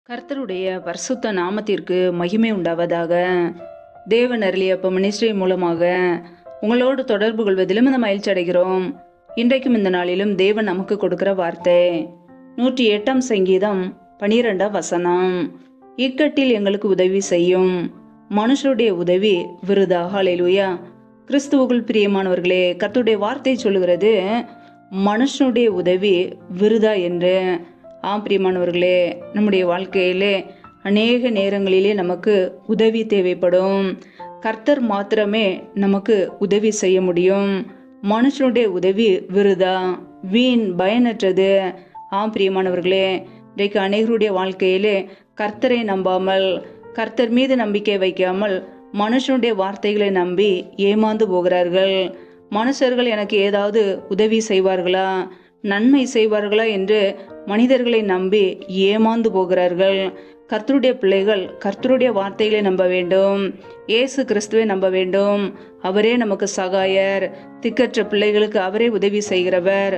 கர்த்தருடைய பரிசுத்த நாமத்திற்கு மகிமை உண்டாவதாக. தேவன் அருளிய மினிஸ்ட்ரி மூலமாக உங்களோடு தொடர்பு கொள்வதிலும் இந்த மகிழ்ச்சி அடைகிறோம். இன்றைக்கும் இந்த நாளிலும் தேவன் நமக்கு கொடுக்கிற வார்த்தை 108 சங்கீதம் 12 வசனம். இக்கட்டில் எங்களுக்கு உதவி செய்யும், மனுஷருடைய உதவி விருதா. ஹல்லேலூயா. கிறிஸ்துவுக்குள் பிரியமானவர்களே, கர்த்தருடைய வார்த்தை சொல்லுகிறது மனுஷனுடைய உதவி விருதா என்று. பிரியமானவர்களே, நம்முடைய வாழ்க்கையிலே அநேக நேரங்களிலே நமக்கு உதவி தேவைப்படும். கர்த்தர் மாத்திரமே நமக்கு உதவி செய்ய முடியும். மனுஷனுடைய உதவி விருதா, வீண், பயனற்றது. பிரியமானவர்களே, இன்றைக்கு அநேகருடைய வாழ்க்கையிலே கர்த்தரை நம்பாமல், கர்த்தர் மீது நம்பிக்கை வைக்காமல் மனுஷனுடைய வார்த்தைகளை நம்பி ஏமாந்து போகிறார்கள். மனுஷர்கள் எனக்கு ஏதாவது உதவி செய்வார்களா, நன்மை செய்வார்களா என்று மனிதர்களை நம்பி ஏமாந்து போகிறார்கள். கர்த்தருடைய பிள்ளைகள் கர்த்தருடைய வார்த்தைகளை நம்ப வேண்டும். இயேசு கிறிஸ்துவை நம்ப வேண்டும். அவரே நமக்கு சகாயர். திக்கற்ற பிள்ளைகளுக்கு அவரே உதவி செய்கிறவர்.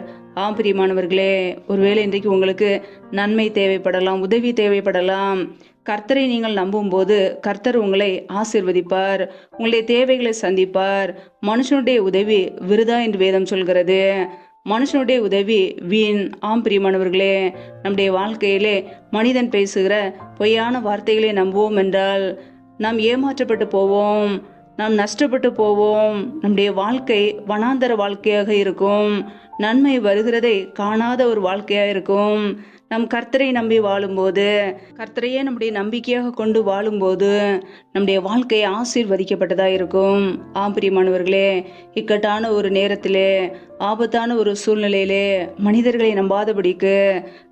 பிரியமானவர்களே, ஒருவேளை இன்றைக்கு உங்களுக்கு நன்மை தேவைப்படலாம், உதவி தேவைப்படலாம். கர்த்தரை நீங்கள் நம்பும் போது கர்த்தர் உங்களை ஆசீர்வதிப்பார், உங்களுடைய தேவைகளை சந்திப்பார். மனுஷனுடைய உதவி விருதா என்று வேதம் சொல்கிறது. மனுஷனுடைய உதவி வீண். பிரியமானவர்களே, நம்முடைய வாழ்க்கையிலே மனிதன் பேசுகிற பொய்யான வார்த்தைகளை நம்புவோம் என்றால் நாம் ஏமாற்றப்பட்டு போவோம், நாம் நஷ்டப்பட்டு போவோம். நம்முடைய வாழ்க்கை வனாந்தர வாழ்க்கையாக இருக்கும். நன்மை வருகிறதை காணாத ஒரு வாழ்க்கையாக இருக்கும். நம் கர்த்தரை நம்பி வாழும்போது, கர்த்தரையே நம்முடைய நம்பிக்கையாக கொண்டு வாழும்போது நம்முடைய வாழ்க்கை ஆசீர்வதிக்கப்பட்டதாக இருக்கும். பிரியமானவர்களே, இக்கட்டான ஒரு நேரத்திலே, ஆபத்தான ஒரு சூழ்நிலையிலே மனிதர்களை நம்பாதபடிக்கு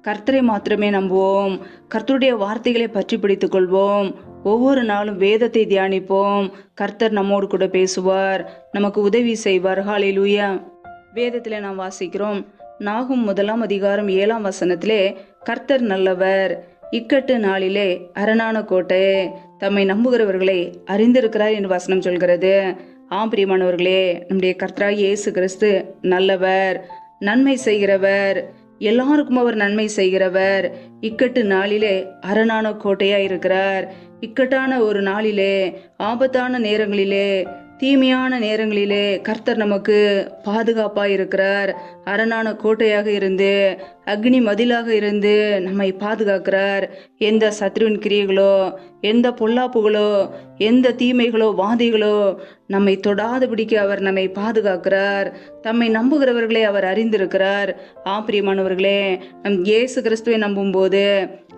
கர்த்தரை மாத்திரமே நம்புவோம். கர்த்தருடைய வார்த்தைகளை பற்றி பிடித்துக் கொள்வோம். ஒவ்வொரு நாளும் வேதத்தை தியானிப்போம். கர்த்தர் நம்மோடு கூட பேசுவார், நமக்கு உதவி செய்வார். ஹல்லேலூயா. வேதத்தில் நாம் வாசிக்கிறோம், நாகும் 1 அதிகாரம் 7 வசனத்திலே, கர்த்தர் நல்லவர், இக்கட்டு நாளிலே அரணான கோட்டை, தம்மை நம்புகிறவர்களை அறிந்திருக்கிறார் என்று வசனம் சொல்கிறது. பிரியமானவர்களே, நம்முடைய கர்த்தராகிய இயேசு கிறிஸ்து நல்லவர், நன்மை செய்கிறவர். எல்லாருக்கும் அவர் நன்மை செய்கிறவர். இக்கட்டு நாளிலே அரணான கோட்டையா இருக்கிறார். இக்கட்டான ஒரு நாளிலே, ஆபத்தான நேரங்களிலே, தீமையான நேரங்களிலே கர்த்தர் நமக்கு பாதுகாப்பா இருக்கிறார். அரணான கோட்டையாக இருந்து, அக்னி மதிலாக இருந்து நம்மை பாதுகாக்கிறார். எந்த சத்ருவின் கிரியைகளோ, எந்த பொல்லாப்புகளோ, எந்த தீமைகளோ, வாதைகளோ நம்மை தொடாதபடிக்கு அவர் நம்மை பாதுகாக்கிறார். தம்மை நம்புகிறவர்களை அவர் அறிந்திருக்கிறார். பிரியமானவர்களே, நம் இயேசு கிறிஸ்துவை நம்பும் போது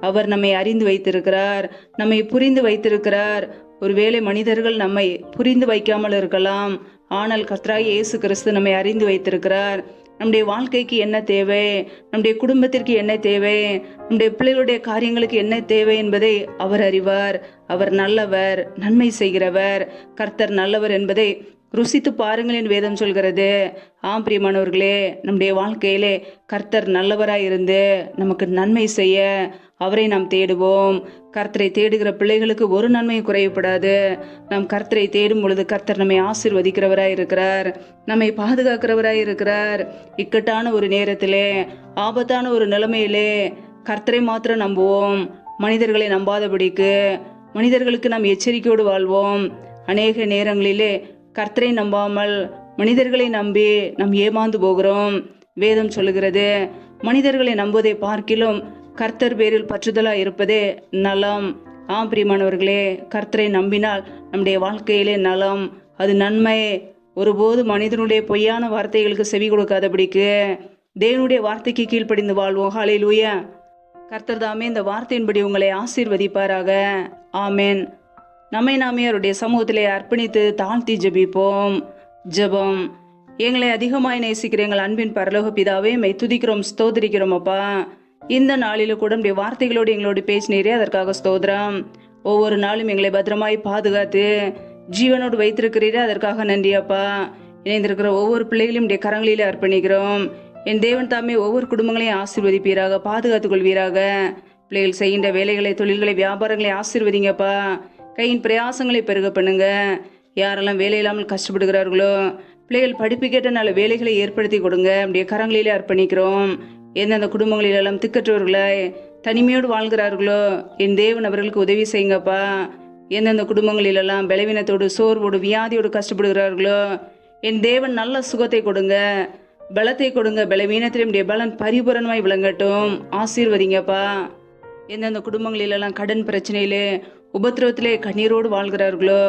அவர் நம்மை அறிந்து வைத்திருக்கிறார், நம்மை புரிந்து வைத்திருக்கிறார். ஒருவேளை மனிதர்கள் நம்மை புரிந்து வைக்காமல் இருக்கலாம், ஆனால் கர்த்தராகிய இயேசு கிறிஸ்து நம்மை அறிந்து வைத்திருக்கிறார். நம்முடைய வாழ்க்கைக்கு என்ன தேவை, நம்முடைய குடும்பத்திற்கு என்ன தேவை, நம்முடைய பிள்ளைகளுடைய காரியங்களுக்கு என்ன தேவை என்பதை அவர் அறிவார். அவர் நல்லவர், நன்மை செய்கிறவர். கர்த்தர் நல்லவர் என்பதை ருசித்து பாருங்கள் என்று வேதம் சொல்கிறது. பிரியமானவர்களே, நம்முடைய வாழ்க்கையிலே கர்த்தர் நல்லவராய் இருந்து நமக்கு நன்மை செய்ய அவரை நாம் தேடுவோம். கர்த்தரை தேடுகிற பிள்ளைகளுக்கு ஒரு நன்மையும் குறையப்படாது. நாம் கர்த்தரை தேடும் பொழுது கர்த்தர் நம்மை ஆசீர்வதிக்கிறவராய் இருக்கிறார், நம்மை பாதுகாக்கிறவராய் இருக்கிறார். இக்கட்டான ஒரு நேரத்திலே, ஆபத்தான ஒரு நிலைமையிலே கர்த்தரை மாத்திரம் நம்புவோம். மனிதர்களை நம்பாதபடிக்கு, மனிதர்களுக்கு நாம் எச்சரிக்கையோடு வாழ்வோம். அநேக நேரங்களிலே கர்த்தரை நம்பாமல் மனிதர்களை நம்பி நாம் ஏமாந்து போகிறோம். வேதம் சொல்லுகிறது, மனிதர்களை நம்புவதை பார்க்கிலும் கர்த்தர் பேரில் பற்றுதலா இருப்பதே நலம். பிரியமானவர்களே, கர்த்தரை நம்பினால் நம்முடைய வாழ்க்கையிலே நலம், அது நன்மை. ஒருபோது மனிதனுடைய பொய்யான வார்த்தைகளுக்கு செவி கொடுக்காதபடிக்கு தேவனுடைய வார்த்தைக்கு கீழ்ப்படிந்து வாழ்வோம். ஹல்லேலூயா. கர்த்தர் தாமே இந்த வார்த்தையின்படி உங்களை ஆசீர்வதிப்பாராக. ஆமென். நம்மை நாமே அவருடைய சமூகத்திலே அர்ப்பணித்து தாழ்த்தி ஜெபிப்போம். ஜெபம். எங்களை அதிகமாய் நேசிக்கிற எங்கள் அன்பின் பரலோக பிதாவே, மை துதிக்கிறோம், ஸ்தோத்திரிக்கிறோம் அப்பா. இந்த நாளிலும் கூட நம்முடைய வார்த்தைகளோடு எங்களோடு பேசினீரே, அதற்காக ஸ்தோத்திரம். ஒவ்வொரு நாளும் எங்களை பத்திரமாய் பாதுகாத்து ஜீவனோடு வைத்திருக்கிறீரே, அதற்காக நன்றி அப்பா. இணைந்திருக்கிற ஒவ்வொரு பிள்ளைகளையும் உடைய கரங்களிலே அர்ப்பணிக்கிறோம். என் தேவன் தாமே ஒவ்வொரு குடும்பங்களையும் ஆசீர்வதிப்பீராக, பாதுகாத்துக் கொள்வீராக. பிள்ளைகள் செய்கின்ற வேலைகளை, தொழில்களை, வியாபாரங்களை ஆசீர்வதிங்கப்பா. கையின் பிரயாசங்களை பெருக பண்ணுங்க. யாரெல்லாம் வேலை இல்லாமல் கஷ்டப்படுகிறார்களோ, பிள்ளைகள் படிப்பு கேட்ட நல்ல வேலைகளை ஏற்படுத்தி கொடுங்க. அப்படியே கரங்களிலே அர்ப்பணிக்கிறோம். எந்தெந்த குடும்பங்களிலெல்லாம் திக்கற்றவர்களாய் தனிமையோடு வாழ்கிறார்களோ என் தேவன் அவர்களுக்கு உதவி செய்யுங்கப்பா. எந்தெந்த குடும்பங்களிலெல்லாம் பலவீனத்தோடு சோர்வோடு வியாதியோடு கஷ்டப்படுகிறார்களோ என் தேவன் நல்ல சுகத்தை கொடுங்க, பலத்தை கொடுங்க. பலவீனத்திலும் பலன் பரிபூரணமாய் விளங்கட்டும். ஆசீர்வதிங்கப்பா. எந்தெந்த குடும்பங்களிலெல்லாம் கடன் பிரச்சனையிலே உபத்திரவத்திலே கண்ணீரோடு வாழ்கிறார்களோ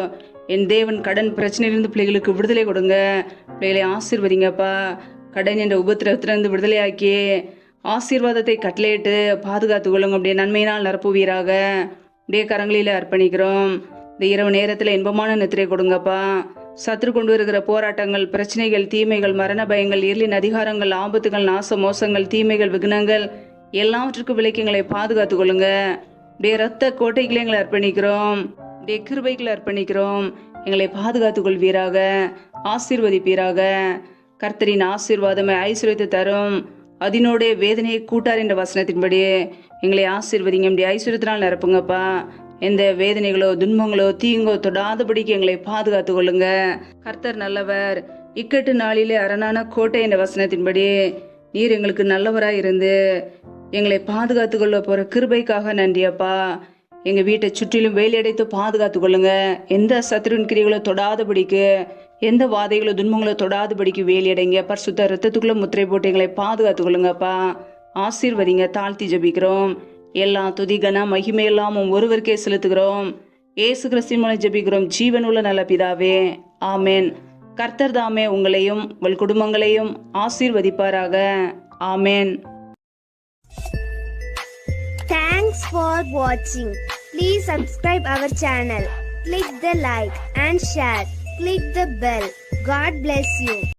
என் தேவன் கடன் பிரச்சனையிலிருந்து பிள்ளைகளுக்கு விடுதலை கொடுங்க. பிள்ளைகளை ஆசீர்வதிங்கப்பா. கடன் என்ற உபத்திரவத்திலிருந்து விடுதலையாக்கி ஆசீர்வாதத்தை கட்டளையிட்டு பாதுகாத்து கொள்ளுங்க. அப்படியே நன்மையினால் நிரப்புவீராக. அப்படியே கரங்களில் அர்ப்பணிக்கிறோம். இந்த இரவு நேரத்தில் இன்பமான நித்திரை கொடுங்கப்பா. சத்துரு கொண்டு வருகிற போராட்டங்கள், பிரச்சனைகள், தீமைகள், மரண பயங்கள், இருளின் அதிகாரங்கள், ஆபத்துகள், நாச மோசங்கள், தீமைகள், விக்னங்கள் எல்லாவற்றுக்கும் விலைக்குங்களை பாதுகாத்து கொள்ளுங்க. அப்படியே ரத்த கோட்டைகளை எங்களை அர்ப்பணிக்கிறோம். அப்படியே கிருபைகளை அர்ப்பணிக்கிறோம். எங்களை பாதுகாத்து கொள்வீராக, ஆசீர்வதிப்பீராக. கர்த்தரின் ஆசீர்வாதமை ஐஸ்வர்யத்தை தரும், அதனோட வேதனையை கூட்டார் என்ற வசனத்தின்படி எங்களை ஆசீர்வதிங்க. இப்படி ஐஸ்வர்யத்தினால் நிரப்புங்கப்பா. எந்த வேதனைகளோ துன்பங்களோ தீங்கோ தொடாதபடிக்கு எங்களை பாதுகாத்து கொள்ளுங்க. கர்த்தர் நல்லவர், இக்கட்டு நாளிலே அரணான கோட்டை என்ற வசனத்தின்படி நீர் எங்களுக்கு நல்லவராய் இருந்து எங்களை பாதுகாத்து கொள்ள போற கிருபைக்காக நன்றியப்பா. எங்க வீட்டை சுற்றிலும் வேலையடைத்து பாதுகாத்து கொள்ளுங்க. எந்த சத்துருவின் கிரிகளோ தொடாதபடிக்கு, எந்த வாதைகளோ துன்பங்களோ தொடாதபடிக்கு வேலையடைங்க. பரிசுத்த ரத்தத்துக்குள்ள முத்திரை போட்டு எங்களை பாதுகாத்து கொள்ளுங்கப்பா. ஆசீர்வதிங்க. தாழ்த்தி ஜபிக்கிறோம். எல்லா துதி கன மகிமை எல்லாம் ஒருவருக்கே செலுத்துகிறோம். ஏசு கிறிஸ்துவின் மூலம் ஜபிக்கிறோம் ஜீவன் உள்ள நல்ல பிதாவே, ஆமேன். கர்த்தர் தாமே உங்களையும் உங்கள் குடும்பங்களையும் ஆசீர்வதிப்பாராக. ஆமேன். Thanks for watching. Please subscribe our channel. Click the like and share. Click the bell. God bless you.